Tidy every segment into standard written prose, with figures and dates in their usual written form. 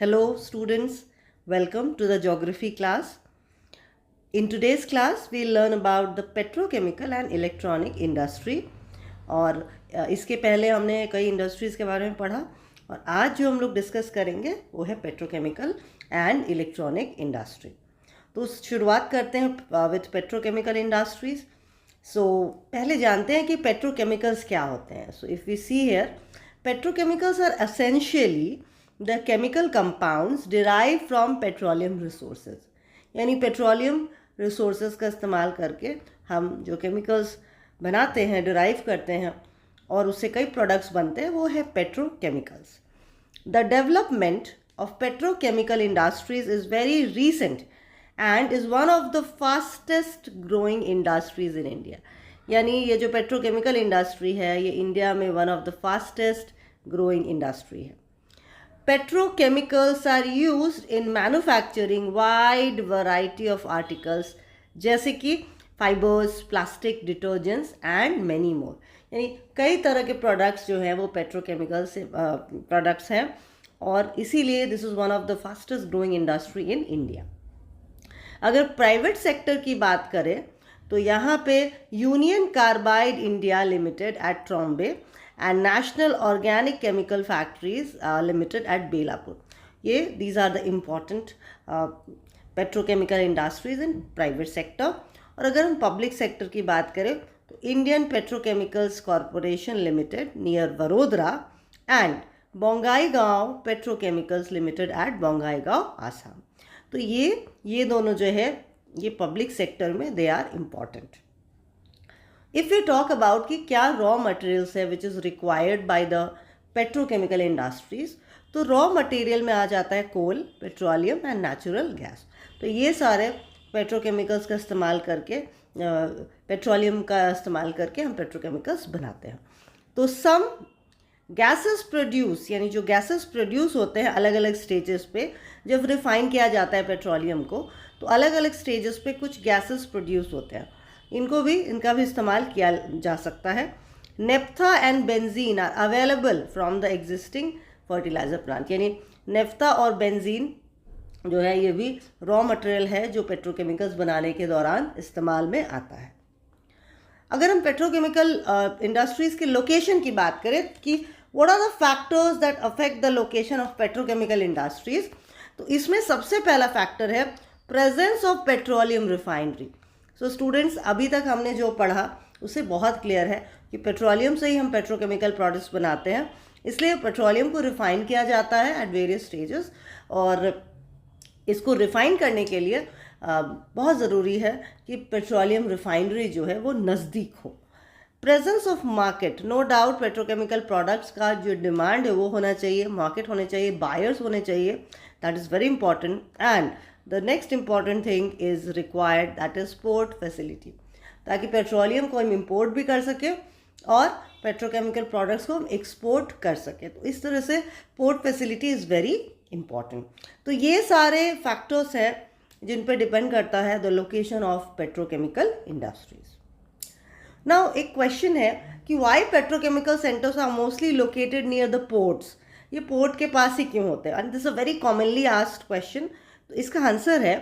Hello students, welcome to the geography class. In today's class, we'll learn about the petrochemical and electronic industry. और इसके पहले हमने कई industries के बारे में पढ़ा और आज जो हम लोग डिस्कस करेंगे वो है पेट्रोकेमिकल एंड इलेक्ट्रॉनिक इंडस्ट्री. तो शुरुआत करते हैं विथ पेट्रोकेमिकल इंडस्ट्रीज़. पहले जानते हैं कि पेट्रोकेमिकल्स क्या होते हैं. So if we see here, petrochemicals are essentially the chemical compounds derive from petroleum resources. यानी पेट्रोलियम रिसोर्सेज का इस्तेमाल करके हम जो केमिकल्स बनाते हैं, डिराइव करते हैं और उससे कई प्रोडक्ट्स बनते हैं, वो है petrochemicals. The development of petrochemical industries is very recent and is one of the fastest growing industries in India. यानी ये जो पेट्रोकेमिकल इंडस्ट्री है ये इंडिया में one of the fastest growing industry है. Petrochemicals are used in manufacturing wide variety of articles जैसे कि fibres, plastic, detergents and many more. यानी कई तरह के प्रोडक्ट्स जो हैं वो पेट्रोकेमिकल से प्रोडक्ट्स हैं और इसीलिए this is one of the fastest growing industry in India. अगर प्राइवेट सेक्टर की बात करें तो यहाँ पे Union Carbide India Limited at Trombay and National Organic Chemical Factories Limited at Belapur. These are the important petrochemical industries in private sector. और अगर हम पब्लिक सेक्टर की बात करें तो Indian Petrochemicals Corporation Limited near Vadodara and Bongaigaon Petrochemicals Limited at Bongaigaon, Assam. तो ये दोनों जो है ये पब्लिक सेक्टर में they are important. If we talk about कि क्या रॉ मटेरियल्स है which is required by the petrochemical industries, तो रॉ मटेरियल में आ जाता है coal, petroleum and natural gas. तो ये सारे पेट्रोकेमिकल्स का इस्तेमाल करके पेट्रोलियम का इस्तेमाल करके हम पेट्रोकेमिकल्स बनाते हैं. तो सम गैसेस प्रोड्यूस, यानी जो गैसेस प्रोड्यूस होते हैं अलग अलग स्टेजेस पे, जब रिफाइन किया जाता है पेट्रोलियम को तो अलग अलग स्टेजेस पे कुछ गैसेस प्रोड्यूस होते हैं. इनका भी इस्तेमाल किया जा सकता है. Naphtha and benzene are available from the existing fertiliser plant. यानी नेफ्था और बेंजीन जो है ये भी रॉ मटेरियल है जो पेट्रोकेमिकल्स बनाने के दौरान इस्तेमाल में आता है. अगर हम पेट्रोकेमिकल इंडस्ट्रीज़ के लोकेशन की बात करें कि what are the factors that affect the location of petrochemical industries, तो इसमें सबसे पहला फैक्टर है presence of petroleum refinery. So students, अभी तक हमने जो पढ़ा उससे बहुत क्लियर है कि पेट्रोलियम से ही हम पेट्रोकेमिकल प्रोडक्ट्स बनाते हैं. इसलिए पेट्रोलियम को रिफ़ाइन किया जाता है एट वेरियस स्टेजेस और इसको रिफ़ाइन करने के लिए बहुत ज़रूरी है कि पेट्रोलियम रिफाइनरी जो है वो नज़दीक हो. Presence of market, no doubt petrochemical products का जो डिमांड है वो होना चाहिए, मार्केट होने चाहिए, बायर्स होने चाहिए, that is very important. And the next important thing is required, that is port facility, ताकि पेट्रोलियम को हम इंपोर्ट भी कर सकें और पेट्रोकेमिकल प्रोडक्ट्स को हम एक्सपोर्ट कर सकें. तो इस तरह से port facility is very important. तो ये सारे फैक्टर्स हैं जिन पर डिपेंड करता है the location of petrochemical industries. Now एक क्वेश्चन है कि why petrochemical centres are mostly located near the ports. ये पोर्ट के पास ही क्यों होते हैं? And this a very commonly asked question. तो इसका आंसर है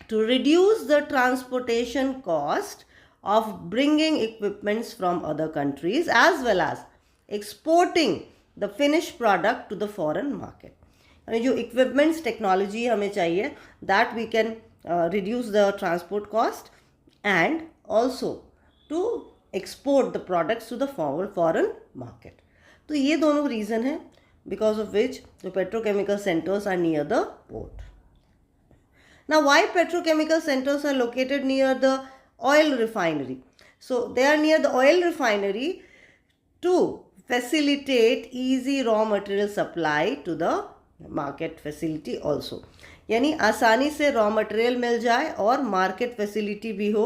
to reduce the transportation cost of bringing equipments from other countries as well as exporting the finish product to the foreign market. यानी जो इक्विपमेंट्स टेक्नोलॉजी हमें चाहिए that we can reduce the transport cost and also to export the products to the foreign market. तो ये दोनों reason है because of which the petrochemical centres are near the port. Now, why petrochemical centers are located near the oil refinery? So, they are near the oil refinery to facilitate easy raw material supply to the market facility also. यानी आसानी से raw material मिल जाए और market facility भी हो.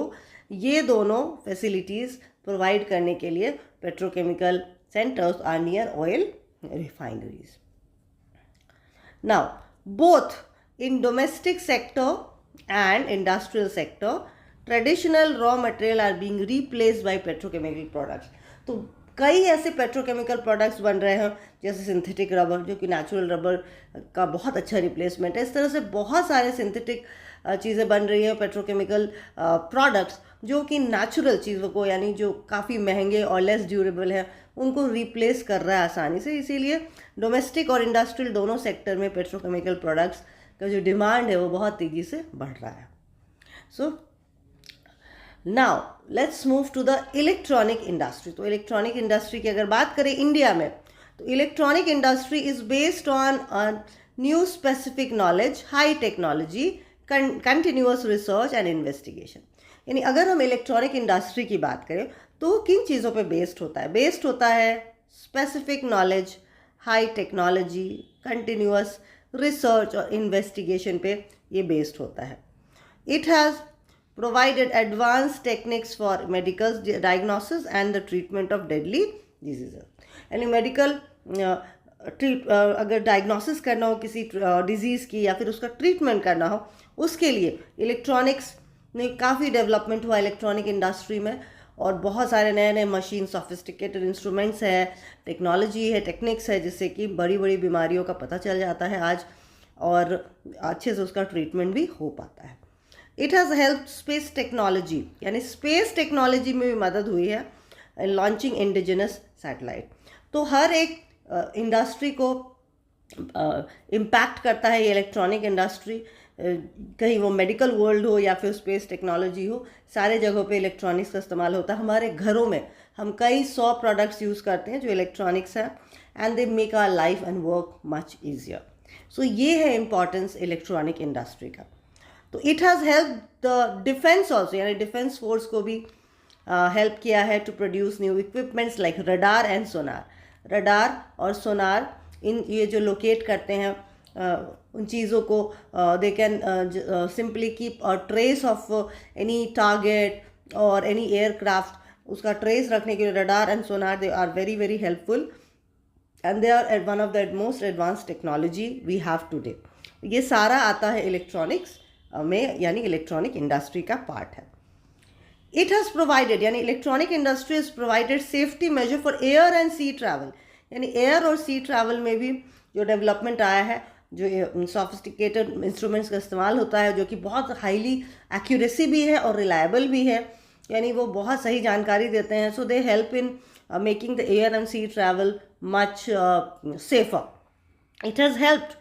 ये दोनों facilities provide करने के लिए petrochemical centres are near oil refineries. Now both in domestic sector and industrial sector, traditional raw material are being replaced by petrochemical products. तो कई ऐसे पेट्रोकेमिकल प्रोडक्ट्स बन रहे हैं जैसे सिंथेटिक रबर, जो कि नेचुरल रबर का बहुत अच्छा रिप्लेसमेंट है। इस तरह से बहुत सारे सिंथेटिक चीज़ें बन रही हैं, पेट्रोकेमिकल प्रोडक्ट्स जो कि नेचुरल चीज़ों को, यानी जो काफ़ी महंगे और लेस ड्यूरेबल है, उनको रिप्लेस कर रहा है आसानी से। इसीलिए डोमेस्टिक और इंडस्ट्रियल दोनों सेक्टर में पेट्रोकेमिकल प्रोडक्ट्स का जो डिमांड है वो बहुत तेज़ी से बढ़ रहा है। So now let's move to the electronic industry. तो इलेक्ट्रॉनिक इंडस्ट्री की अगर बात करें इंडिया में, तो electronic industry is based on new specific knowledge, high technology, continuous research and investigation. यानी अगर हम इलेक्ट्रॉनिक इंडस्ट्री की बात करें तो किन चीज़ों पे बेस्ड होता है? बेस्ड होता है specific knowledge, high technology, continuous research और इन्वेस्टिगेशन पे ये बेस्ड होता है। It has provided advanced techniques for medical diagnosis and the treatment of deadly diseases। यानी मेडिकल अगर डायग्नोसिस करना हो किसी डिजीज़ की या फिर उसका ट्रीटमेंट करना हो, उसके लिए इलेक्ट्रॉनिक्स में काफ़ी डेवलपमेंट हुआ इलेक्ट्रॉनिक इंडस्ट्री में, और बहुत सारे नए नए मशीन, सोफिस्टिकेटेड इंस्ट्रूमेंट्स है, टेक्नोलॉजी है, टेक्निक्स है, जिससे कि बड़ी बड़ी बीमारियों का पता चल जाता है आज, और अच्छे से उसका ट्रीटमेंट भी हो पाता है। It has help space technology, यानी स्पेस टेक्नोलॉजी में भी मदद हुई है लॉन्चिंग इंडिजिनस सैटेलाइट। तो हर एक इंडस्ट्री को इम्पैक्ट करता है ये इलेक्ट्रॉनिक इंडस्ट्री, कहीं वो मेडिकल वर्ल्ड हो या फिर स्पेस टेक्नोलॉजी हो, सारे जगहों पे इलेक्ट्रॉनिक्स का इस्तेमाल होता है। हमारे घरों में हम कई 100 प्रोडक्ट्स यूज़ करते हैं जो इलेक्ट्रॉनिक्स हैं, and they make our life and work much easier. So ये है इम्पॉर्टेंस इलेक्ट्रॉनिक इंडस्ट्री का। तो it has help the defence also, यानी डिफेंस फोर्स को भी हेल्प किया है to produce new equipments like radar and sonar. Radar और सोनार इन ये जो लोकेट करते हैं उन चीज़ों को, they can simply keep a trace of any target और एनी एयरक्राफ्ट। उसका ट्रेस रखने के लिए radar and sonar they are very very helpful, and they are one of the most advance technology we have today. ये सारा आता है electronics में, यानी इलेक्ट्रॉनिक इंडस्ट्री का पार्ट है। इट हैज़ प्रोवाइडेड, यानी electronic industry is provided safety measure for air and sea travel. यानी एयर और सी ट्रैवल में भी जो डेवलपमेंट आया है, जो सोफिस्टिकेटेड इंस्ट्रूमेंट्स का इस्तेमाल होता है, जो कि बहुत हाईली एक्यूरेसी भी है और रिलायबल भी है, यानी वो बहुत सही जानकारी देते हैं। So they help in making the air and sea travel much safer. It has helped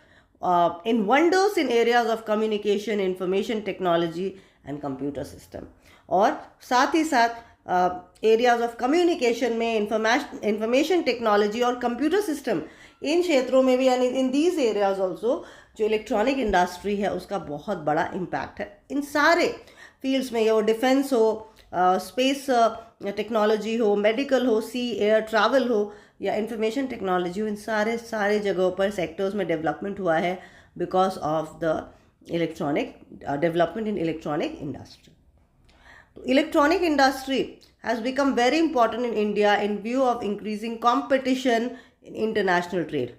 in wonders in areas of communication, information technology and computer system. और साथ ही साथ एरियाज ऑफ कम्युनिकेशन में, इंफॉर्मेशन टेक्नोलॉजी और computer system, इन क्षेत्रों में भी, यानी in these areas also जो इलेक्ट्रॉनिक इंडस्ट्री है उसका बहुत बड़ा इम्पैक्ट है इन सारे फील्ड्स में। ये वो डिफेंस हो, स्पेस टेक्नोलॉजी हो, मेडिकल हो, सी एयर ट्रैवल हो या इंफॉर्मेशन टेक्नोलॉजी हो, इन सारे जगहों पर सेक्टर्स में डेवलपमेंट हुआ है because of the electronic development in electronic industry. तो electronic industry has become very important in India in view of increasing competition in international trade.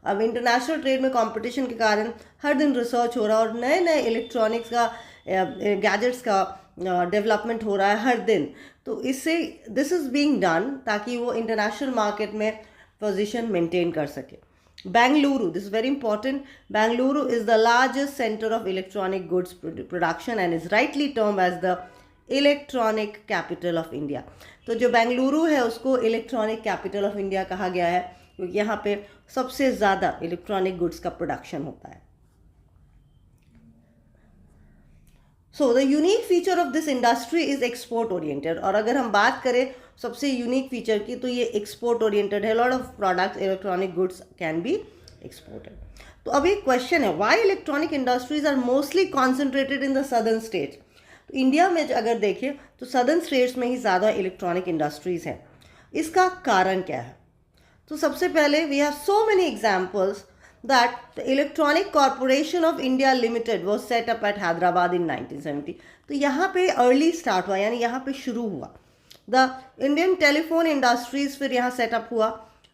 अब इंटरनेशनल ट्रेड में कंपटीशन के कारण हर दिन रिसर्च हो रहा है और नए नए इलेक्ट्रॉनिक्स का, गैजेट्स का डेवलपमेंट हो रहा है हर दिन। तो इससे दिस इज़ बीइंग डन ताकि वो इंटरनेशनल मार्केट में पोजीशन मेंटेन कर सके। Bengaluru, this is very important, Bengaluru is the largest centre of electronic goods production and is rightly term as the electronic capital of India. तो जो बेंगलुरु है उसको इलेक्ट्रॉनिक कैपिटल ऑफ इंडिया कहा गया है क्योंकि यहाँ पे सबसे ज़्यादा इलेक्ट्रॉनिक गुड्स का प्रोडक्शन होता है। So the unique feature of this industry is export oriented. और अगर हम बात करें सबसे यूनिक फीचर की, तो ये एक्सपोर्ट ओरिएंटेड है। Lot of products, electronic goods can be exported. तो अब एक क्वेश्चन है, why electronic industries are mostly concentrated in the southern states. तो इंडिया में अगर देखें तो सदर्न स्टेट्स में ही ज़्यादा इलेक्ट्रॉनिक इंडस्ट्रीज़ हैं। इसका कारण क्या है? तो सबसे पहले we have so many examples that the Electronic Corporation of India Limited was set up at Hyderabad in 1970। तो यहाँ पे अर्ली स्टार्ट हुआ, यानी यहाँ पे शुरू हुआ। द इंडियन टेलीफोन इंडस्ट्रीज फिर यहाँ सेटअप हुआ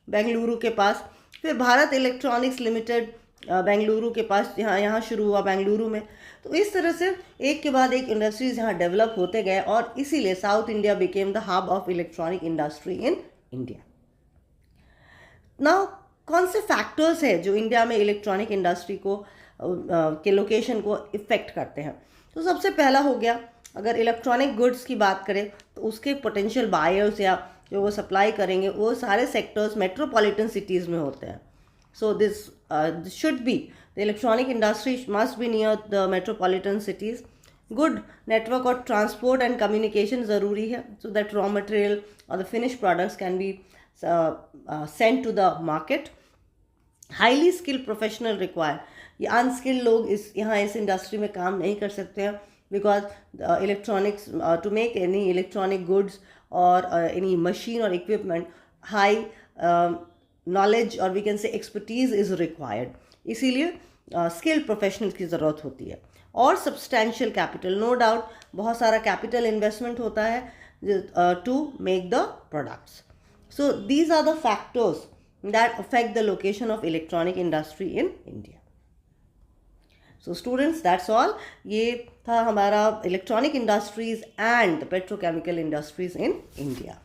बेंगलुरु के पास। फिर भारत इलेक्ट्रॉनिक्स लिमिटेड बेंगलुरु के पास यहाँ शुरू हुआ बेंगलुरु में। तो इस तरह से एक के बाद एक इंडस्ट्रीज यहाँ डेवलप होते गए और इसीलिए south India became the hub of electronic industry in India. Now कौन से फैक्टर्स है जो इंडिया में इलेक्ट्रॉनिक इंडस्ट्री को के लोकेशन को इफ़ेक्ट करते हैं? तो सबसे पहला हो गया, अगर इलेक्ट्रॉनिक गुड्स की बात करें तो उसके पोटेंशियल बायर्स या जो वो सप्लाई करेंगे वो सारे सेक्टर्स मेट्रोपॉलिटन सिटीज़ में होते हैं. So this should be, the electronic industry must be near the metropolitan cities. Good network और transport and communication ज़रूरी है, so that raw material or the finished products can be sent to the market. Highly skilled professional required. ये unskilled लोग यहाँ इस industry में काम नहीं कर सकते हैं, because electronics to make any electronic goods or any machine or equipment, high knowledge और we can say expertise is required. इसीलिए स्किल्ड प्रोफेशनल्स की ज़रूरत होती है. और सब्सटैंशियल कैपिटल, नो डाउट बहुत सारा कैपिटल इन्वेस्टमेंट होता है to make the products. So these are the factors that affect the location of electronic industry in India. So students, that's all. ये था हमारा electronic industries and the petrochemical industries in India.